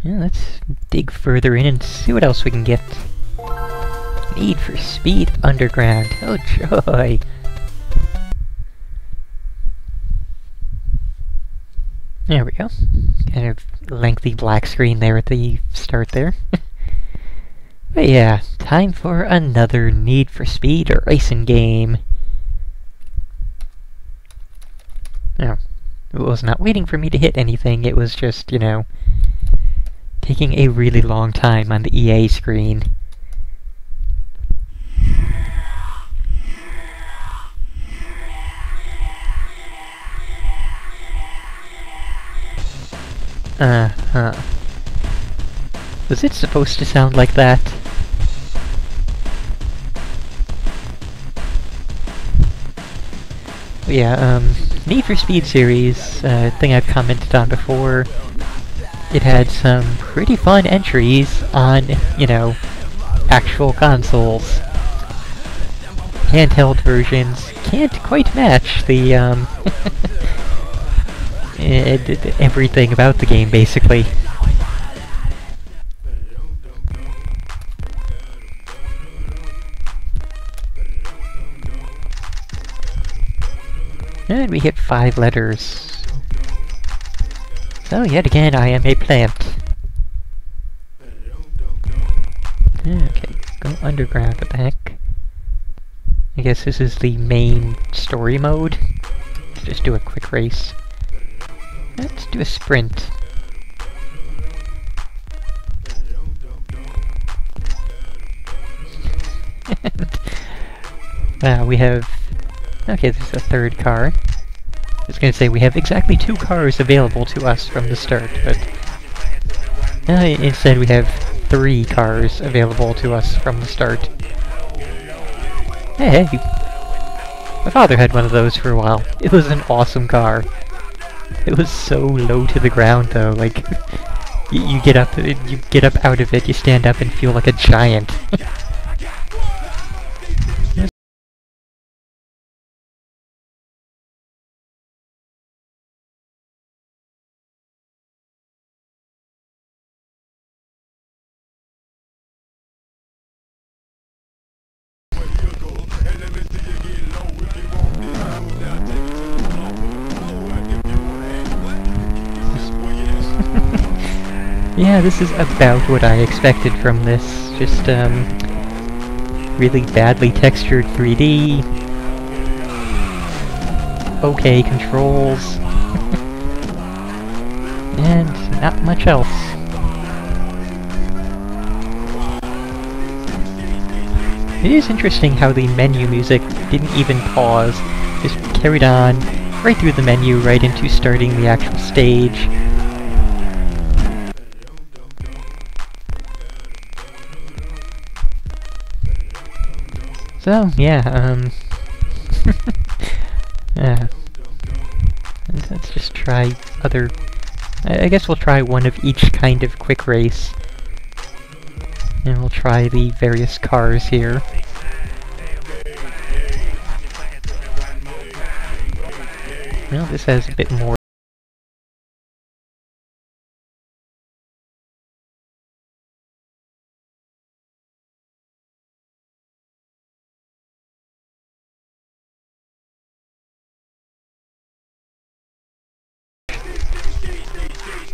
Yeah, let's dig further in and see what else we can get. Need for Speed Underground. Oh joy! There we go. Kind of lengthy black screen there at the start there. But yeah, time for another Need for Speed racing game. Oh, it was not waiting for me to hit anything, it was just, you know, taking a really long time on the EA screen. Uh-huh. Was it supposed to sound like that? Yeah, Need for Speed series, thing I've commented on before, it had some pretty fun entries on, you know, actual consoles. Handheld versions can't quite match the, everything about the game, basically. And we hit 5 letters. So yet again, I am a plant. Okay, go underground at the heck. I guess this is the main story mode. Let's just do a quick race. Let's do a sprint. And, we have... Okay, there's a third car. I was gonna say, we have exactly 2 cars available to us from the start, but... instead we have 3 cars available to us from the start. Hey! My father had one of those for a while. It was an awesome car. It was so low to the ground, though. Like, you get up out of it, you stand up and feel like a giant. Yeah, this is about what I expected from this. Just, really badly textured 3D. Okay controls. And not much else. It is interesting how the menu music didn't even pause. Just carried on right through the menu, right into starting the actual stage. So, yeah, let's just try other... I guess we'll try one of each kind of quick race. And we'll try the various cars here. Well, this has a bit more...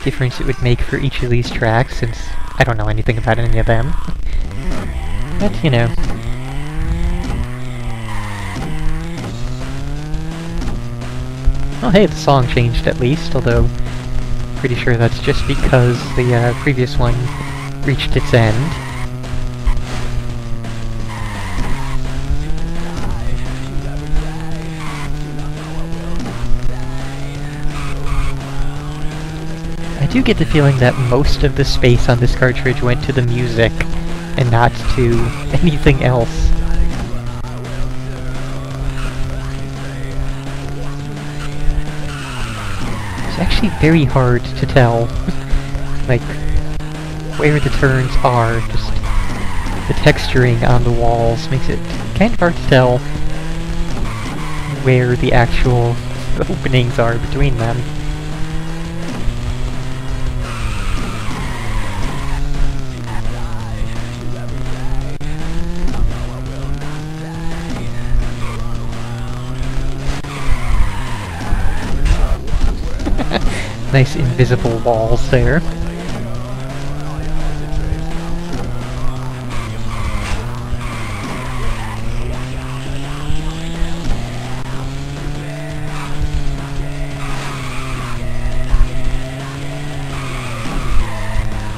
difference it would make for each of these tracks, since I don't know anything about any of them. But, you know. Oh hey, the song changed at least, although pretty sure that's just because the previous one reached its end. I do get the feeling that most of the space on this cartridge went to the music, and not to anything else. It's actually very hard to tell, like, where the turns are. Just the texturing on the walls makes it kind of hard to tell where the actual openings are between them. nice invisible walls there.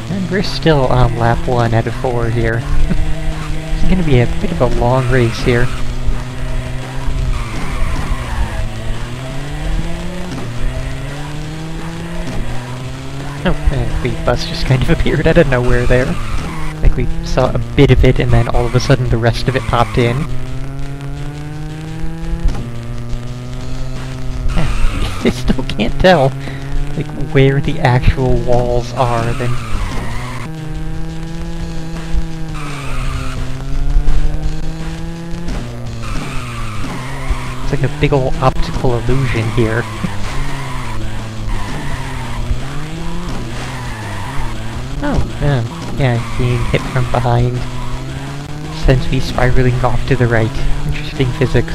And we're still on lap 1 out of 4 here. It's gonna be a bit of a long race here. Oh, and the bus just kind of appeared out of nowhere there. Like we saw a bit of it and then all of a sudden the rest of it popped in. I still can't tell, like, where the actual walls are then. It's like a big ol' optical illusion here. Oh, yeah, being hit from behind sends me spiraling off to the right. Interesting physics.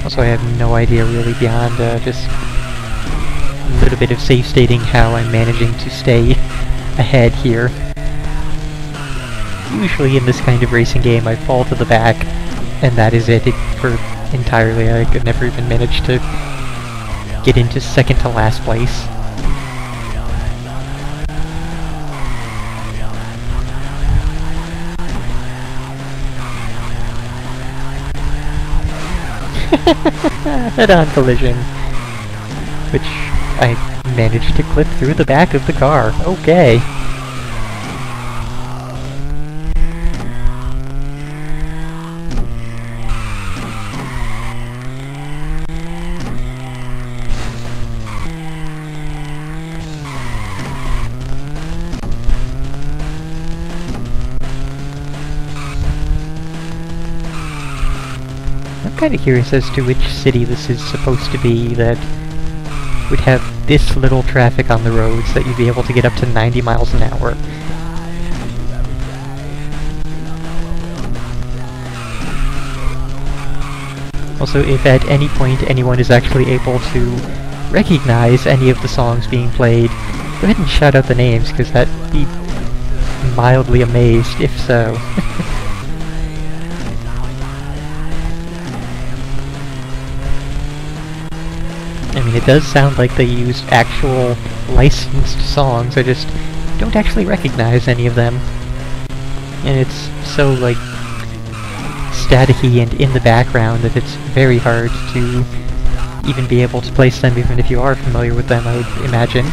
Also, I have no idea really beyond just a little bit of safe stating how I'm managing to stay ahead here. Usually in this kind of racing game I fall to the back, and that is it for entirely. I could never even manage to get into second to last place. Head-on collision, which I managed to clip through the back of the car. Okay. I'm kind of curious as to which city this is supposed to be that would have this little traffic on the roads that you'd be able to get up to 90 miles an hour. Also, if at any point anyone is actually able to recognize any of the songs being played, go ahead and shout out the names, because I'd be mildly amazed if so. I mean, it does sound like they used actual licensed songs, I just don't actually recognize any of them. And it's so, like, staticky and in the background that it's very hard to even be able to place them, even if you are familiar with them, I would imagine.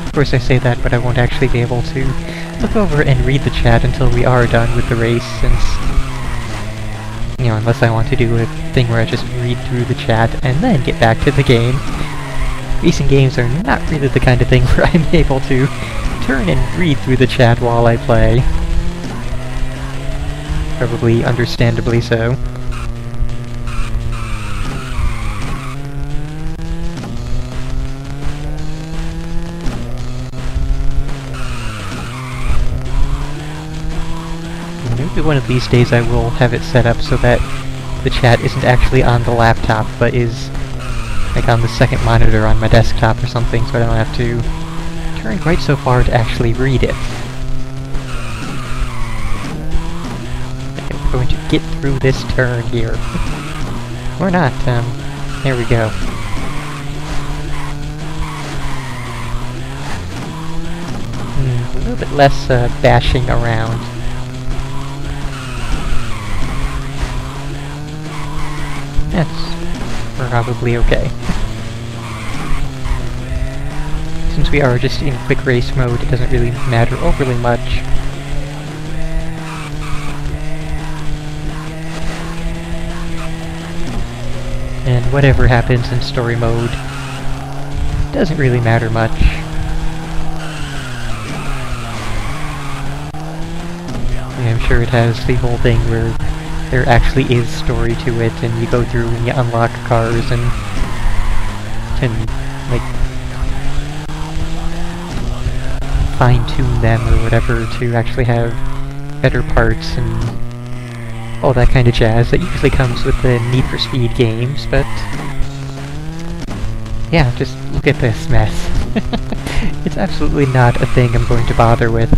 Of course I say that, but I won't actually be able to look over and read the chat until we are done with the race, since, you know, unless I want to do a thing where I just read through the chat and then get back to the game. Racing games are not really the kind of thing where I'm able to turn and read through the chat while I play. Probably understandably so. Maybe one of these days I will have it set up so that the chat isn't actually on the laptop, but is like on the second monitor on my desktop or something, so I don't have to turn quite so far to actually read it. Okay, we're going to get through this turn here. Or not, there we go. A little bit less bashing around. That's probably okay. Since we are just in quick race mode, it doesn't really matter overly much. And whatever happens in story mode doesn't really matter much. I'm sure it has the whole thing where there actually is story to it, and you go through and you unlock cars and can, like, fine-tune them or whatever to actually have better parts and all that kind of jazz that usually comes with the Need for Speed games, but yeah, just look at this mess. It's absolutely not a thing I'm going to bother with.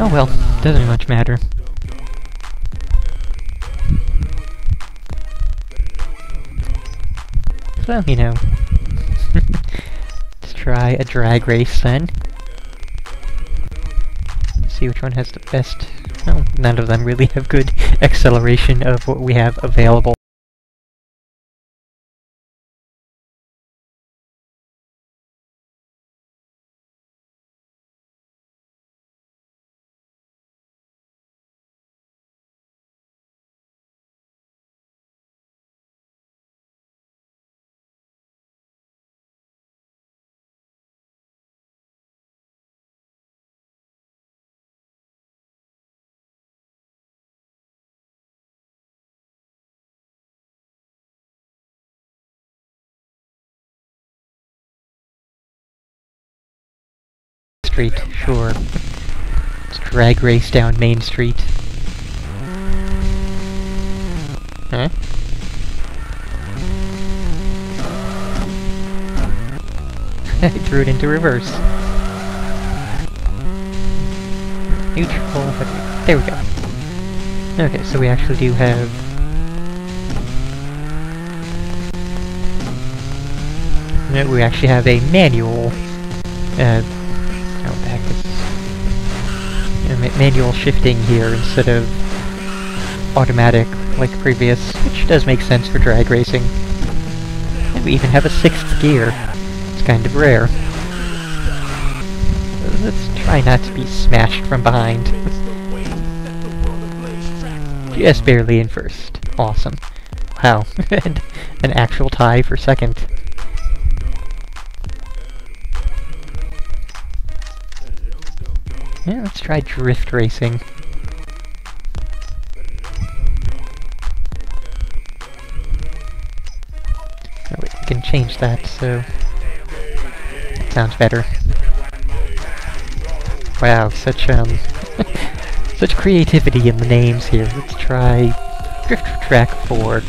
Oh well, doesn't much matter. So, you know, let's try a drag race then. See which one has the best... Well, none of them really have good acceleration of what we have available. Street, sure. Let's drag race down Main Street. Huh? I threw it into reverse. Neutral, there we go. Okay, so we actually do have... No, we actually have a manual, manual shifting here instead of automatic like previous, which does make sense for drag racing. And we even have a 6th gear. It's kind of rare. Let's try not to be smashed from behind. Just barely in first. Awesome. Wow. And an actual tie for second. Yeah, let's try drift racing. Oh wait, we can change that, so... That sounds better. Wow, such, such creativity in the names here. Let's try Drift Track 4.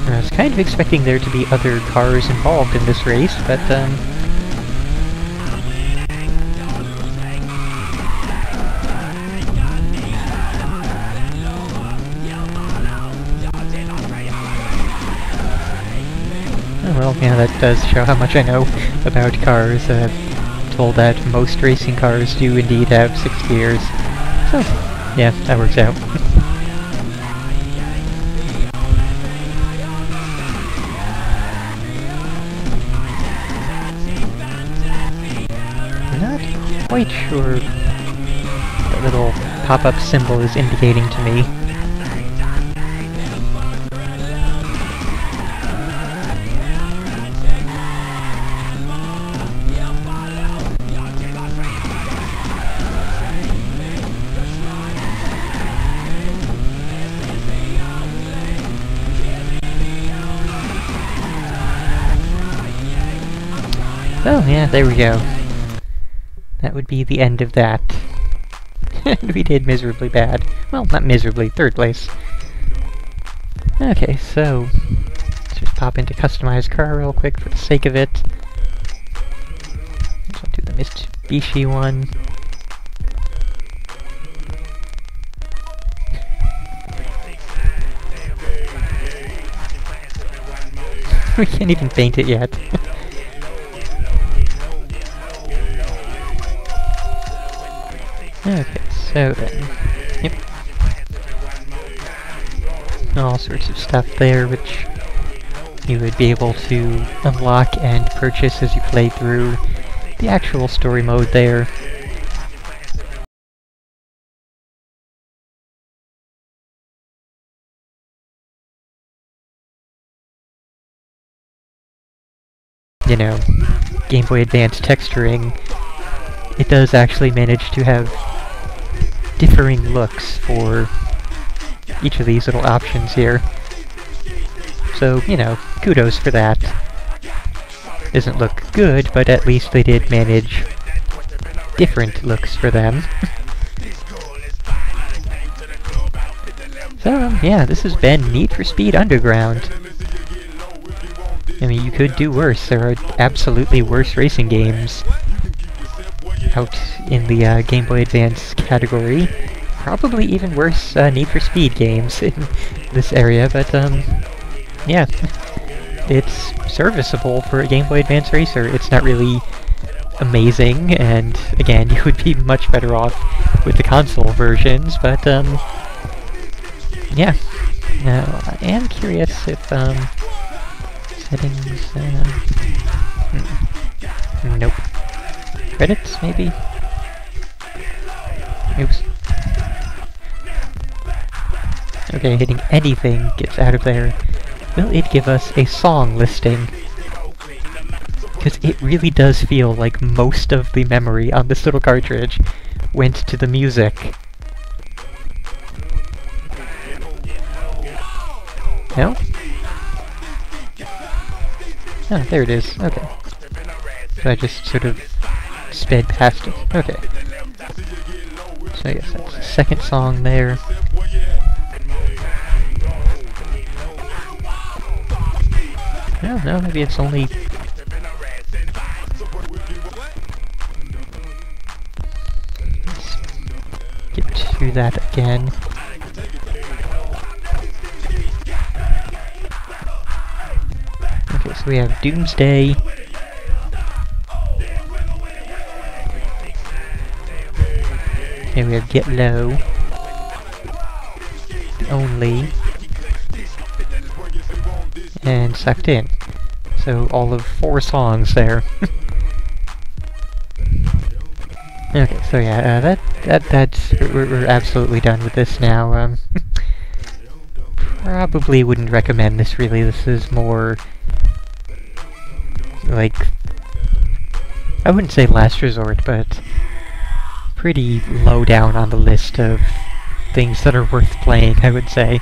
I was kind of expecting there to be other cars involved in this race, but, oh well, yeah, that does show how much I know about cars. Told that most racing cars do indeed have 6 gears. So, yeah, that works out. Quite sure that little pop-up symbol is indicating to me. Oh yeah, there we go. That would be the end of that. And we did miserably bad. Well, not miserably, 3rd place. Okay, so... let's just pop into Customize Car real quick for the sake of it. So I'll do the Mitsubishi one. We can't even paint it yet. Okay, so then... Yep, all sorts of stuff there, which you would be able to unlock and purchase as you play through the actual story mode there. You know, Game Boy Advance texturing, it does actually manage to have differing looks for each of these little options here. So, you know, kudos for that. Doesn't look good, but at least they did manage different looks for them. So, yeah, this has been Need for Speed Underground. I mean, you could do worse. There are absolutely worse racing games out in the Game Boy Advance category. Probably even worse Need for Speed games in this area, but yeah. It's serviceable for a Game Boy Advance racer. It's not really amazing, and again, you would be much better off with the console versions, but yeah. Now, I am curious if settings, nope. Credits, maybe? Oops. Okay, hitting anything gets out of there. Will it give us a song listing? Because it really does feel like most of the memory on this little cartridge went to the music. No? Oh, there it is. Okay. So I just sort of sped past it. Okay. So I guess that's the second song there. No, maybe it's only... Let's get to that again. Okay, so we have Doomsday. And we have Get Low. Only. And Sucked In. So all of 4 songs there. Okay, so yeah, that's we're absolutely done with this now. Probably wouldn't recommend this really. This is more like, I wouldn't say last resort, but pretty low down on the list of things that are worth playing, I would say.